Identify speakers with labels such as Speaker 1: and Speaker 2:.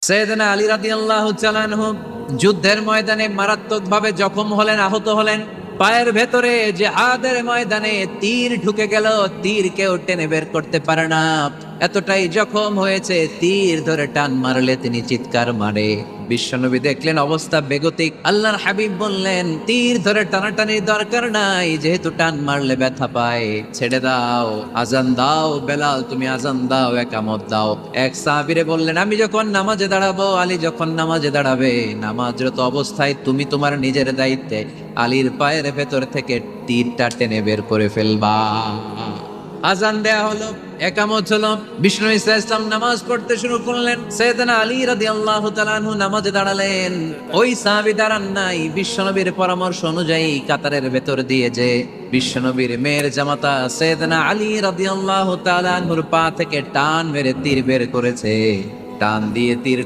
Speaker 1: সাইয়েদনা আলী রাদিয়াল্লাহু তাআলা আনহু যুদ্ধের ময়দানে মারাত্মকভাবে জখম হলেন, আহত হলেন। পায়ের ভেতরে জিহাদের ময়দানে তীর ঢুকে গেল, তীর কেউ টেনে বের করতে পারে না। এতটাই জখম হয়েছে, তীর ধরে টান মারলে তিনি চিৎকার মারে। বিশ্বনবী দেখলেন অবস্থা বেগতিক। আল্লাহর হাবিব বললেন, তীর ধরে টানাটানির দরকার নাই, যেহেতু টান মারলে ব্যথা পায়, ছেড়ে দাও, আজান দাও। বেলাল, তুমি আজান দাও, একামত দাও। এক সাহাবীরে বললেন, আমি যখন নামাজে দাঁড়াবো, আলী যখন নামাজে দাঁড়াবে, নামাজরত অবস্থায় তুমি তোমার নিজের দায়িত্বে আলীর পায়ের ভেতর থেকে তীরটা টেনে বের করে ফেলবা। আজান দেয়া হলো, একামত হলো, বিষ্ণু ইসলাম নামাজ পড়তে শুরু করলেন। সাইয়েদনা আলী রাদিয়াল্লাহু তাআলা আনহু নামাজে দাঁড়ালেন। ওই সাহাবী দাঁড়ান নাই, বিশ্বনবীর পরামর্শ অনুযায়ী কাতারের ভেতর দিয়ে যে বিশ্বনবীর মেয়ের জামাতা সাইয়েদনা আলী রাদিয়াল্লাহু তাআলা আনহুর পা থেকে টান মেরে তীর বের করেছে। টান দিয়ে তীর